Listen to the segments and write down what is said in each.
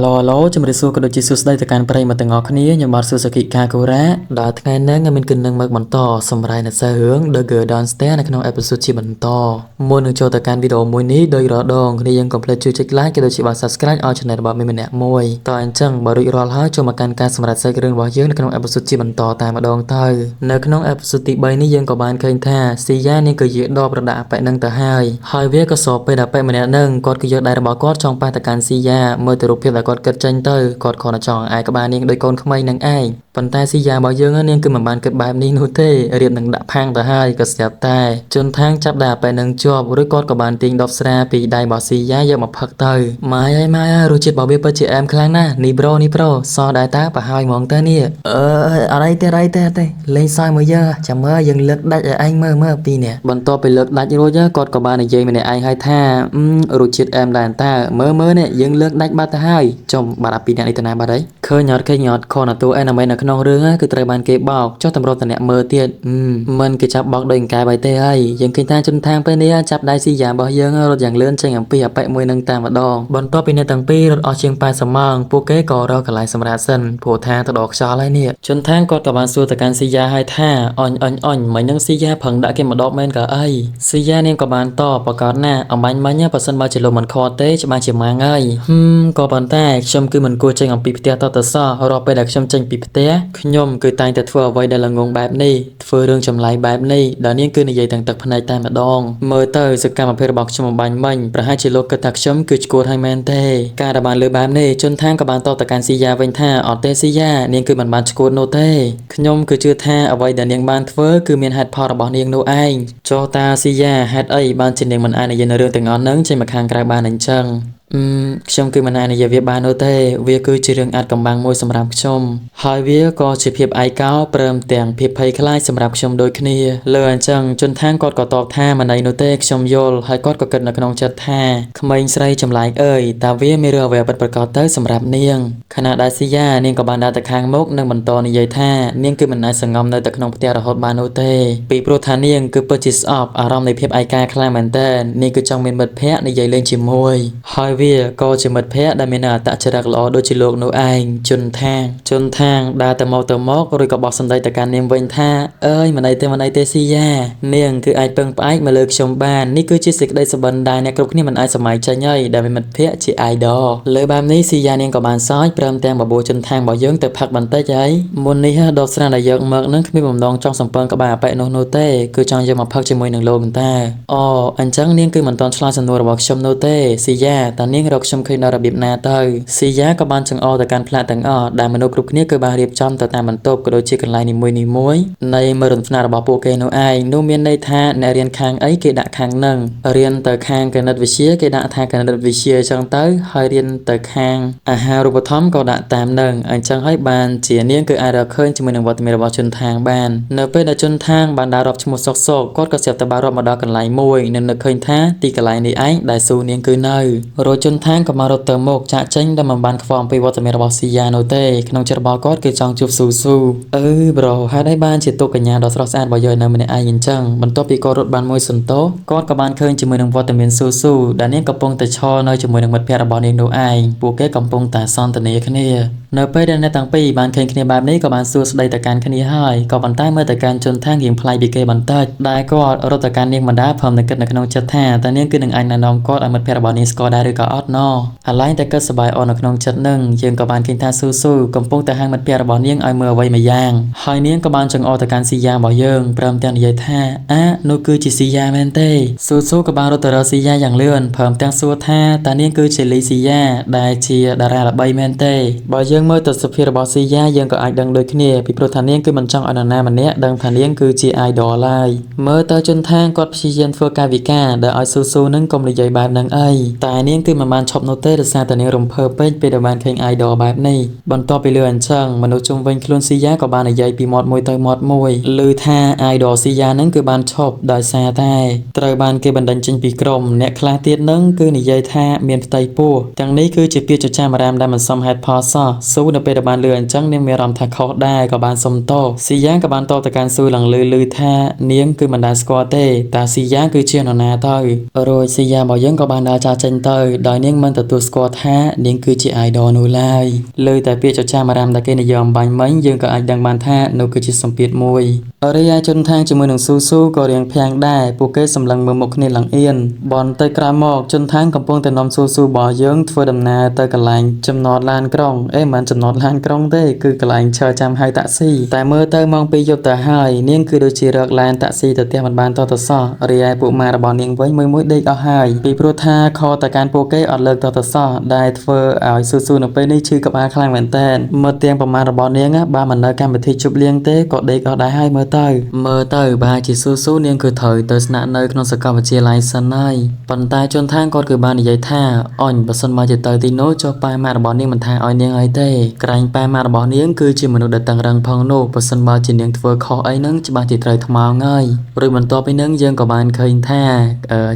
ឡូជំរាបសួរក៏ដូចជាសួស្តីទៅកាន់ប្រិយមិត្តទាំងអស់គ្នាខ្ញុំបាទសុសុគីកាកូរ៉ាដែលថ្ងៃនេះខ្ញុំមានគិននឹងមកបន្តសម្រាប់អ្នកសាររឿង The Girl Downstairs នៅក្នុងអេពីសូតជាបន្តមុននឹងចូលទៅកាន់វីដេអូមួយនេះដោយរាល់ដងគ្នាយើងកុំភ្លេចជួយចុច like ក៏ដូចជាបាទ subscribe ឲ្យ channel របស់មីម្នាក់មួយតើអញ្ចឹងបើរួចរាល់ហើយចូលមកកាន់ការសម្រាប់សាច់រឿងរបស់យើងនៅក្នុងអេពីសូតជាបន្តតែម្ដងទៅនៅក្នុងអេពីសូតទី3នេះយើងក៏បានឃើញថាស៊ីយ៉ានាងក៏យាដបប្រដាក់អប៉ិនឹងទៅហើយវាក៏សបពេលអប៉ិម្នាក់នឹងគាត់ក៏យកដៃរបស់គាត់ចង់ប៉ះទៅកាន់ស៊ីយ៉ាមើលទៅរូបភាពដែលគាត់គិតចេញទៅគាត់គ្រាន់តែចង់ឯក្បាលនាងដោយកូនក្មេងនឹងឯងប៉ុន្តែស៊ីយ៉ារបស់យើងនាងគឺមិនបានគិតបែបនេះនោះទេរៀបនឹងដាក់ផាំងទៅហើយក៏ស្រាប់តែជន់ថាងចាប់ដៃអប៉ិនឹងជាប់រួចគាត់ក៏បានទាញដបស្រាពីដៃរបស់ស៊ីយ៉ាយកមកផឹកទៅម៉ាយរសជាតិរបស់វាពិតជាអែមខ្លាំងណាស់នេះប្រូសដែរតើប្រហើយហ្មងទៅនេះអរ៉ៃទេលេងសើចមួយយើចាំមើលយើងលើកដាច់ឲ្យឯងមើលពីនេះបន្ទាប់ពីលើកដាច់រួចគាត់ក៏បាននិយាយម្នាក់ឯងឲ្យថារសជាតិអែមដែរតើមើលនេះយើងលើកដាច់បាត់ទៅហើយចំបាត់អាពីអ្នកនេះទៅណាបាត់ហើយឃើញអត់ខនតួអេណាមីនៅក្នុងរឿងគឺត្រូវបានគេបោកចុះតម្រូវតអ្នកមើលទៀតមិនគេចាប់បោកដោយកែបាយទេហើយយើងឃើញថាជនថាងពេលនេះចាប់ដៃស៊ីយ៉ារបស់យើងរត់យ៉ាងលឿនចេញអំពីអប៉ិមួយនឹងតែម្ដងបន្ទាប់ពីអ្នកទាំងពីររត់អស់ជាង80ម៉ោងពួកគេក៏រកកន្លែងសម្រាប់សិនព្រោះថាទៅដកខ្យល់ហើយនេះជនថាងគាត់ក៏បានសួរទៅកាន់ស៊ីយ៉ាឲ្យថាអញមិននឹងស៊ីយ៉ាប្រឹងដាក់គេមកដបមែនក៏អីស៊ីយ៉ានាងក៏បានតបប្រកាសណាអំបញ្ញមិញបើសិនបើជាលោកមិនខកទេច្បាស់ជាម៉ាងហើយក៏ប៉ុន្តែខ្ញុំគឺមិនគួរចេញអំពីផ្ទះតទៅសោះរាល់ពេលដែលខ្ញុំចេញពីផ្ទះខ្ញុំគឺតែងតែធ្វើអ្វីដែលល្ងងបែបនេះធ្វើរឿងចម្លែកបែបនេះដែលនាងគឺនិយាយទាំងទឹកភ្នែកតែម្ដងមើលទៅសកម្មភាពរបស់ខ្ញុំអំបញ្ញមិញប្រហែលជាលោកគិតថាខ្ញុំគឺឈួតហើយមែនទេការដែលបានលើបែបនេះជនថាងក៏បានតបទៅកាន់ស៊ីយ៉ាវិញថាអត់ទេស៊ីយ៉ានាងគឺមិនបានឈួតនោះទេខ្ញុំគឺជឿថាអ្វីដែលនាងបានធ្វើគឺមានហេតុផលរបស់នាងនោះឯងចុះតាស៊ីយ៉ាហេតុអីបានជានាងមិនអាចនិយាយនៅរឿងទាំងអស់ហ្នឹងចេញមកខាងក្រៅបានអញ្ចឹងខ្ញុំគឺមិនអាចនិយាយវាបាននោះទេវាគឺជារឿងអាចកំបាំងមួយសម្រាប់ខ្ញុំហើយវាក៏ជាភាពឯកោព្រមទាំងភាពភ័យខ្លាចសម្រាប់ខ្ញុំដូចគ្នាលើអញ្ចឹងជនថាងគាត់ក៏តបថាមិនអីនោះទេខ្ញុំយល់ហើយគាត់ក៏គិតនៅក្នុងចិត្តថាក្មេងស្រីចម្លែកអើយតើវាមានរឿងអ្វីពិតប្រាកដទៅសម្រាប់នាងខណៈដែលស៊ីយ៉ានាងក៏បានដើរទៅខាងមុខនិងបន្តនិយាយថានាងគឺមិនអាចសង្ងំនៅតែក្នុងផ្ទះរហូតបាននោះទេពីព្រោះថានាងគឺពិតជាស្អប់អារម្មណ៍នៃភាពឯកាខ្លាំងមែនទែននាងគឺចង់មានមិត្តភក្តិនិយាយលេងជាមួយហើយវាក៏ជាមិត្តភក្តិដែលមានអត្តចរិតល្អដូចជាលោកនោះឯងជន់ថាងដើរទៅមករួចក៏បោះសម្ដីទៅកាន់នាងវិញថាអើយមិនអីទេស៊ីយ៉ានាងគឺអាចពឹងផ្អែកមកលើខ្ញុំបាននេះគឺជាសេចក្តីសុបិនដែលអ្នកគ្រប់គ្នាមិនអាចសម័យចេញហើយដែលមានមិត្តភក្តិជា idol លើបែបនេះស៊ីយ៉ានាងក៏បានសើចព្រមទាំងបបួលជន់ថាងរបស់យើងទៅផឹកបន្តិចហើយមុននេះដបស្រាដែលយកមកនឹងគ្មានបំណងចង់សំពើក្បាលអប៉ិនោះទេគឺចង់យកមកផឹកជាមួយនឹងលោកតាអញ្ចឹងនាងគឺមិនទាន់ឆ្លើយសំណួររបស់ខ្ញុំនោះទេស៊ីយ៉ាតើនាងរកខ្ញុំឃើញដល់របៀបណាទៅស៊ីយ៉ាក៏បានចង្អុលទៅកាន់ផ្លាកទាំងអស់ដែលមនុស្សគ្រប់គ្នាគឺបានរៀបចំទៅតាមបន្ទប់ក៏ដូចជាកន្លែងនីមួយៗនៃមើលរន្ធនារបស់ពួកគេនោះឯងនោះមានន័យថាអ្នករៀនខាងអីគេដាក់ខាងនឹងរៀនទៅខាងគណិតវិទ្យាគេដាក់ថាគណិតវិទ្យាអញ្ចឹងទៅហើយរៀនទៅខាងអាហារូបត្ថម្ភក៏ដាក់តាមនឹងអញ្ចឹងហើយបានជានាងគឺអាចរកឃើញជាមួយនឹងវត្តមានរបស់ជនថាងបាននៅពេលដែលជនថាងបានដើររាប់ឈ្មោះសុកគាត់ក៏ស្រាប់តែបានរាប់មកដល់កន្លែងមួយនិងនឹកឃើញថាទីកន្លែងនេះឯងដែលស៊ូនាងគឺនៅរយជនថាងក៏មករត់ទៅមុខចាក់ចេញដែលមិនបានខ្វល់អំពីវត្តមានរបស់ស៊ីយ៉ានោះទេក្នុងចិត្តរបស់គាត់គឺចង់ជួបស៊ូប្រូហេតុអីបានជាទុកកញ្ញាដ៏ស្រស់ស្អាតរបស់យើងនៅម្នាក់ឯងអញ្ចឹងបន្ទាប់ពីគាត់រត់បានមួយសន្ទុះគាត់ក៏បានឃើញជាមួយនឹងវត្តមានស៊ូដែលនាងកំពុងតែឈរនៅជាមួយនឹងមិត្តភក្តិរបស់នាងនោះឯងពួកគេកំពុងតែសន្ទនាគ្នានៅពេលដែលអ្នកទាំងពីរបានឃើញគ្នាបែបនេះក៏បានសួរស្ដីទៅកាន់គ្នាហើយក៏ប៉ុន្តែមើលទៅកាន់ជនថាងរៀងប្លែកពីគេបន្តិចដែលគាត់រត់ទៅកាន់នាងម្ដាព្រមនឹងគិតនៅក្នុងចិត្តថាតើនាងគឺនឹងអាចណែនាំគាត់ឲ្យមិត្តភក្តិរបស់នាងស្គាល់ដែរឬក៏អត់ណោះអាឡែងតែគិតសប្បាយអរនៅក្នុងចិត្តនឹងយើងក៏បានឃើញថាស៊ូកំពុងតែហាងមិត្តភក្តិរបស់នាងឲ្យមើលអ្វីមួយយ៉ាងហើយនាងក៏បានចង្អុលទៅកាន់ស៊ីយ៉ារបស់យើងព្រមទាំងនិយាយថានោះគឺជាស៊ីយ៉ាមែនទេស៊ូក៏បានរត់ទៅរកស៊ីយ៉ាយ៉ាងលឿនព្រមទាំងសួរថាតើនាងគឺជាលីស៊ីយ៉ាដែលជាតារាល្បីមែនទេបើយើងមើលទៅសុភាពរបស់ស៊ីយ៉ាយើងក៏អាចដឹងដូចគ្នាពីព្រោះថានាងគឺមិនចង់ឲ្យនរណាម្នាក់ដឹងថានាងគឺជា idol ឡើយមើលទៅជនថាងគាត់ព្យាយាមធ្វើកាយវិការដែលឲ្យស៊ូនឹងកុំនិយាយបែបហ្នឹងអីតែនាងគឺមិនបានឈប់នោះទេដោយសារតែនាងរំភើបពេកពេលដែលបានឃើញ idol បែបនេះបន្ទាប់ពីលើអញ្ចឹងមនុស្សជុំវិញខ្លួនស៊ីយ៉ាក៏បាននិយាយពីមាត់មួយទៅមាត់មួយឮថា idol ស៊ីយ៉ាហ្នឹងគឺបានឈប់ដោយសារតែត្រូវបានគេបណ្តេញចេញពីក្រុមអ្នកខ្លះទៀតហ្នឹងគឺនិយាយថាមានផ្ទៃពោះទាំងនេះគឺជាពាក្យចចាមអារាមដែលមិនសមហេតុផលសោះ สู้នៅពេលដែលបានលឺអញ្ចឹងនាងមានអារម្មណ៍ថាខុសដែរក៏បានសុំទោសស៊ីយ៉ាក៏បានតបទៅកាន់ស៊ូឡើងលឺថានាងគឺមិនដែលស្គាល់ទេតែស៊ីយ៉ាគឺជានរណាទៅរួចស៊ីយ៉ារបស់យើងក៏បានដើរចាកចេញទៅដោយនាងមិនទទួលស្គាល់ថានាងគឺជា idol នោះឡើយលើតែពាក្យចចាមអារ៉ាមដែលគេនិយមបាញ់មិញយើងក៏អាចដឹងបានថានោះគឺជាសម្ពាធមួយរីឯជនທາງជាមួយនឹងស៊ូក៏រៀងភាំងដែរពួកគេសម្លឹងមើលមុខគ្នាឡើងអៀនបន្តិចក្រោយមកជនທາងកំពុងតែនាំស៊ូរបស់យើងធ្វើដំណើរទៅកន្លែងចំណតឡានក្រុងមិនចំណតឡានក្រុងទេគឺកន្លែងឈើចាំហៅតាក់ស៊ីតែមើលទៅម៉ោង2យប់ទៅហើយនាងគឺដូចជារកឡានតាក់ស៊ីទៅផ្ទះមិនបានតទៅសោះរីឯពួកម៉ារបស់នាងវិញមួយដេកអស់ហើយពីព្រោះថាខទៅកាន់ពួកគេអត់លើកតទៅសោះដែលធ្វើឲ្យស៊ូនៅពេលនេះឈឺក្បាលខ្លាំងមែនតើមើលទាំងប្រមាណរបស់នាងបើមិននៅកម្មវិធីជប់លៀងទេក៏ដេកអស់ដែរហើយមើលទៅបើជាស៊ូនាងគឺត្រូវទៅស្នាក់នៅក្នុងសាកលវិទ្យាល័យសិនហើយប៉ុន្តែជនທາງគាត់គឺបាននិយាយថាអញបើសិនមកជាទៅទីនោះចុះប៉ែម៉ាក់របស់នាងមិនថាឲ្យនាងអីទេក្រែងប៉ែម៉ាក់របស់នាងគឺជាមនុស្សដែលតឹងរឹងផងនោះបើសិនមកជានាងធ្វើខុសអីហ្នឹងច្បាស់ជាត្រូវថ្មងហើយរួចបន្ទាប់ពីហ្នឹងយើងក៏បានឃើញថា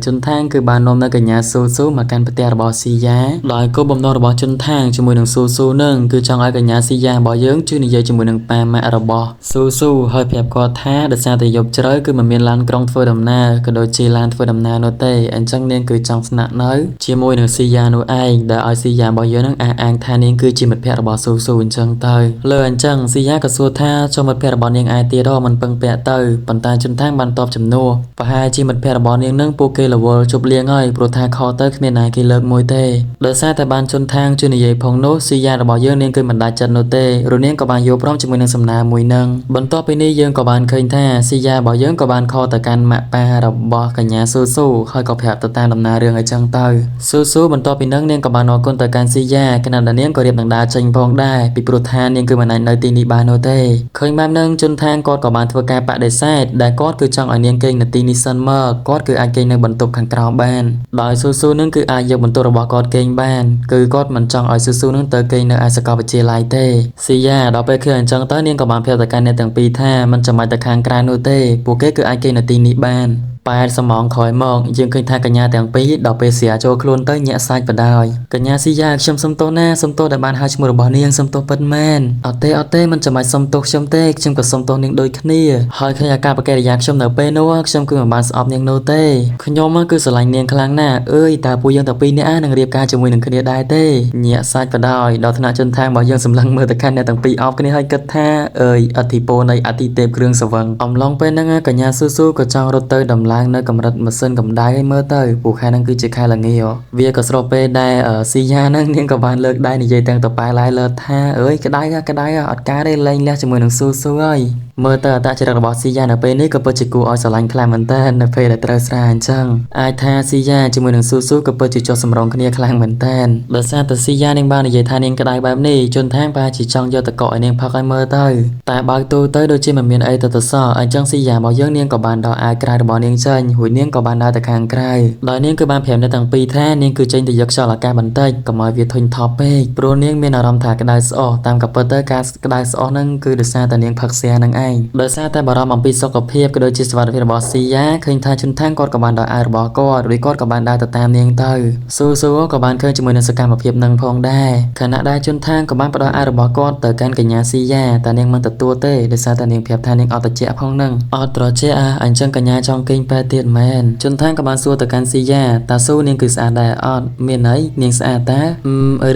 ជនທາងគឺបាននាំនៅកញ្ញាស៊ូមកកាន់ផ្ទះរបស់ស៊ីយ៉ាដោយគោលបំណងរបស់ជនທາងជាមួយនឹងស៊ូហ្នឹងគឺចង់ឲ្យកញ្ញាស៊ីយ៉ារបស់យើងជួយនិយាយជាមួយនឹងប៉ែម៉ាក់របស់ស៊ូហើយប្រាប់គាត់ថាដោយសារតែយប់ជ្រៅគឺមិនមានឡានក្រុងធ្វើដំណើរក៏ដូចជាឡានធ្វើដំណើរនោះទេអញ្ចឹងនាងគឺចង់ស្នាក់នៅជាមួយនឹងស៊ីយ៉ានោះឯងដែលឲ្យស៊ីយ៉ារបស់យើងនឹងអះអាងថានាងគឺជាមិត្តភក្តិរបស់ស៊ូអញ្ចឹងទៅលើអញ្ចឹងស៊ីយ៉ាក៏សួរថាចុះមិត្តភក្តិរបស់នាងឯទៀតមិនពឹងពាក់ទៅប៉ុន្តែជនທາងបានតបជំនួសប្រហែលជាមិត្តភក្តិរបស់នាងនឹងពួកគេរវល់ជប់លៀងហើយព្រោះថាខទៅគ្មានណាគេលើកមួយទេដោយសារតែបានជនทางជួយនិយាយផងនោះស៊ីយ៉ារបស់យើងនាងគឺមិនដាច់ចិត្តនោះទេរនាងក៏បានយល់ព្រមជាមួយនឹងសំណើមួយនឹងបន្ទាប់ពីនេះយើងក៏បានឃើញថាស៊ីយ៉ារបស់យើងក៏បានខទៅកាន់ម៉ាក់ប៉ារបស់កញ្ញាស៊ូហើយក៏ប្រាប់ទៅតាមដំណើររឿងអញ្ចឹងទៅស៊ូបន្ទាប់ពីនឹងនាងក៏បានអរគុណទៅកាន់ស៊ីយ៉ាខណៈដែលនាងក៏រៀបនឹងដើរចេញផងដែរពីព្រោះថានាងគឺមិនអាចនៅទីនេះបាននោះទេឃើញបែបហ្នឹងជនทางគាត់ក៏បានធ្វើការបដិសេធដែលគាត់គឺចង់ឲ្យនាងគេងនៅទីនេះសិនមកគាត់គឺអាចគេងនៅបន្ទប់ខាងក្រោមបានដោយស៊ូនឹងគឺអាចយកបន្ទប់របស់គាត់គេងបានគឺគាត់មិនចង់ឲ្យស៊ូនឹងទៅគេងនៅឯសាកលវិទ្យាល័យទេស៊ីយ៉ាដល់ពេលឃើញអញ្ចឹងទៅនាងក៏បានប្រាប់ទៅកាន់អ្នកទាំងពីរថាមិនចាំបាច់ទៅខាងក្រៅនោះទេពួកគេគឺអាចគេងនៅទីនេះបានប៉ែតសមងក្រោយមកយើងឃើញថាកញ្ញាទាំងពីរដល់ពេលស្រាចូលខ្លួនទៅញាក់សាច់បដ ாய் កញ្ញាស៊ីយ៉ាខ្ញុំសុំទោសណាសុំទោសដែលបានហៅឈ្មោះរបស់នាងសុំទោសពិតមែនអត់ទេមិនចាំបាច់សុំទោសខ្ញុំទេខ្ញុំក៏សុំទោសនាងដូចគ្នាហើយឃើញអាកប្បកិរិយាខ្ញុំនៅពេលនោះខ្ញុំគឺមិនបានស្អប់នាងនោះទេខ្ញុំគឺស្រឡាញ់នាងខ្លាំងណាស់អើយតើពួកយើងទាំងពីរនាក់នឹងរៀបការជាមួយនឹងគ្នាដែរទេញាក់សាច់បដ ாய் ដល់ថ្នាក់ជនทางរបស់យើងសម្លឹងមើលទៅកាន់អ្នកទាំងពីរអោបគ្នាហើយគិតថាអើយអធិពលនៃអតិទេពគ្រឿងសវឹងអំឡុងពេលហ្នឹងកញ្ញាស៊ូក៏ចង់រត់ទៅដំឡើងនៅកម្រិតម៉ាស៊ីនកម្ដៅឲ្យមើលទៅពួកខែហ្នឹងគឺជាខែល្ងាវាក៏ស្របពេលដែលស៊ីយ៉ាហ្នឹងនាងក៏បានលើកដៃនិយាយទាំងទៅប៉ែឡាយលើថាអើយក្ដៅអត់ការទេលេងលះជាមួយនឹងស៊ូហើយមើលទៅអត្តចរិតរបស់ស៊ីយ៉ានៅពេលនេះក៏ពិតជាគួរឲ្យស្រឡាញ់ខ្លាំងមែនតើនៅពេលដែលត្រូវស្រាអញ្ចឹងអាចថាស៊ីយ៉ាជាមួយនឹងស៊ូក៏ពិតជាចុះសម្រងគ្នាខ្លាំងមែនតើដោយសារតែស៊ីយ៉ានាងបាននិយាយថានាងក្ដៅបែបនេះជនทางប្រហែលជាចង់យកតកកឲ្យនាងផឹកឲ្យមើលទៅតែបើកទូទៅដូចជាមិនមានអីទៅសោះអញ្ចឹងស៊ីយ៉ារបស់យើងនាងក៏បានដោះអាវក្រៅរបស់នាងចេញរួចនាងក៏បានដើរទៅខាងក្រៅដោយនាងគឺបានប្រាប់អ្នកទាំងពីរថានាងគឺចេញទៅយកខ្យល់អាកាសបន្តិចកុំឲ្យវាធុញថប់ពេកព្រោះនាងមានអារម្មណ៍ថាក្ដៅស្អុះតាមក៏ពិតទៅការក្ដៅស្អុះហ្នឹងគឺដោយសារតែនាងផឹកស្រានឹងឯងដោយសារតែបារម្ភអំពីសុខភាពក៏ដូចជាសុវត្ថិភាពរបស់ស៊ីយ៉ាឃើញថាជនทางគាត់ក៏បានដោះអាវរបស់គាត់រួចគាត់ក៏បានដើរទៅតាមនាងទៅស៊ូក៏បានឃើញជាមួយនឹងសកម្មភាពនឹងផងដែរខណៈដែលជនทางក៏បានបដោះអាវរបស់គាត់ទៅកាន់កញ្ញាស៊ីយ៉ាតែនាងមិនទទួលទេដោយសារតែនាងប្រាប់ថានាងអត់ត្រជាក់ផងនឹងអត់ត្រជាក់អញ្ចឹងកញ្ញាចង់គេងប៉ែទៀតមែនជនทางក៏បានសួរទៅកាន់ស៊ីយ៉ាតើស៊ូនាងគឺស្អាតដែរអត់មានអីនាងស្អាតតា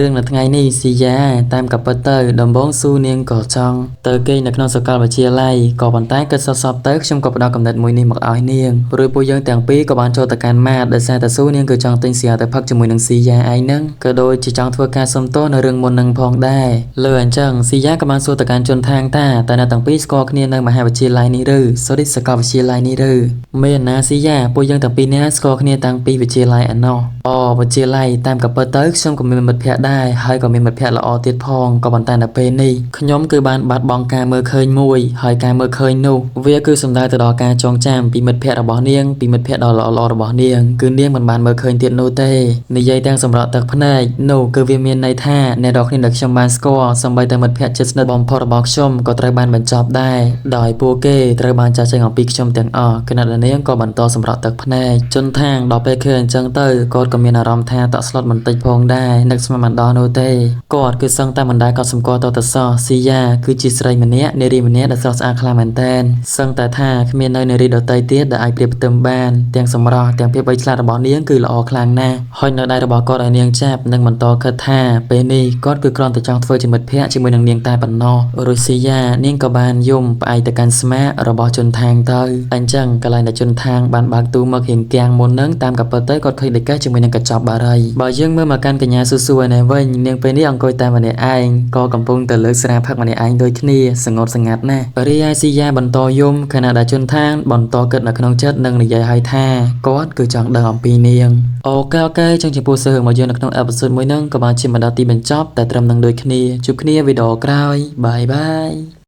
រឿងនៅថ្ងៃនេះស៊ីយ៉ាតាមក៏ពិតទៅដំបូងស៊ូនាងក៏ចង់ទៅគេងនៅក្នុងសាកលវិទ្យាល័យក៏ប៉ុន្តែគិតសពទៅខ្ញុំក៏ផ្ដល់កំណត់មួយនេះមកឲ្យនាងរួចពួកយើងទាំងពីរក៏បានចូលទៅកាន់ម៉ាតដោយសារតែស៊ូនាងគឺចង់ទិញស្រាទៅផឹកជាមួយនឹងស៊ីយ៉ាឯងហ្នឹងក៏ដូចជាចង់ធ្វើការសុំទោសនៅរឿងមុននឹងផងដែរលើអញ្ចឹងស៊ីយ៉ាក៏បានសួរទៅកាន់ជនทางថាតើអ្នកទាំងពីរស្គាល់គ្នានៅមហាវិទ្យាល័យនេះឬសាកលវិទ្យាល័យនេះឬមានណាស៊ីយ៉ាពួកយើងទាំងពីរនាក់ស្គាល់គ្នាតាំងពីវិទ្យាល័យឯណោះវិទ្យាល័យតាមក៏ពិតទៅខ្ញុំក៏មានមិត្តភក្តិដែរហើយក៏មានមិត្តភក្តិល្អទៀតផងក៏ប៉ុន្តែនៅពេលនេះខ្ញុំគឺបានបាត់បង់ការមើលឃើញមួយហ ហើយការមើលឃើញនោះវាគឺសំដៅទៅដល់ការចងចាំពីមិត្តភ័ក្តិរបស់នាងពីមិត្តភ័ក្តិដ៏ល្អៗរបស់នាងគឺនាងមិនបានមើលឃើញទៀតនោះទេនិយាយទាំងសម្រាប់ទឹកភ្នែកនោះគឺវាមានន័យថាអ្នកនរគ្នាដែលខ្ញុំបានស្គាល់សម្បីតែមិត្តភ័ក្តិជិតស្និទ្ធបំផុតរបស់ខ្ញុំក៏ត្រូវបានបញ្ចប់ដែរដោយពួកគេត្រូវបានចាស់ចេញអំពីខ្ញុំទាំងអស់គណៈនាងក៏បន្តសម្រាប់ទឹកភ្នែកជន់ថាងដល់ពេលឃើញអញ្ចឹងទៅគាត់ក៏មានអារម្មណ៍ថាតក់ស្លុតបន្តិចផងដែរនឹកស្មានមិនដល់នោះទេគាត់គឺសឹងតែមិនដែលកត់សម្គាល់តទៅសោះស៊ីយ៉ាគឺជាស្រីម្នាក់នារីម្នាក់ដែលស្រស់ស្អាតខ្លាំងមែនទែនសឹងតែថាគ្មាននៅនារីដទៃទៀតដែលអាចប្រៀបផ្ទឹមបានទាំងសម្រស់ទាំងភាពវៃឆ្លាតរបស់នាងគឺល្អខ្លាំងណាស់ហើយនៅដៃរបស់គាត់ឲ្យនាងចាប់និងបន្តគិតថាពេលនេះគាត់គឺគ្រាន់តែចង់ធ្វើជាមិត្តភក្តិជាមួយនឹងនាងតែប៉ុណ្ណោះរុស្ស៊ីយ៉ានាងក៏បានយំផ្អែកទៅកាន់ស្មារបស់ជន់ថាងទៅអញ្ចឹងកន្លែងដែលជន់ថាងបានបើកទូមករៀងគាំងមុននឹងតាមកាពិតទៅគាត់ឃើញដេកេះជាមួយនឹងកញ្ចប់បារីបើយើងមើលមកកាន់កញ្ញាស៊ូស៊ូឯនេះវិញនាងពេលនេះអង្គុយតែម្នាក់ឯងក៏កំពុងតែលើកស្រាផឹកម្នាក់ឯងដូចគ្នាសង្កត់ស្ងាត់ណាស់រីឯស៊ីយ៉ាបន្តយំខណៈដែលជន់ថាងបន្តគិតនៅក្នុងចិត្តនិងនិយាយឲ្យថាគាត់គឺចង់ដឹងអំពីនាងអូខេចឹងចំពោះសើរបស់យើងនៅក្នុងអេពីសូតមួយហ្នឹងក៏បានជាមកដល់ទីបញ្ចប់តែត្រឹមនឹងដូចគ្នាជួបគ្នាវីដេអូក្រោយបាយ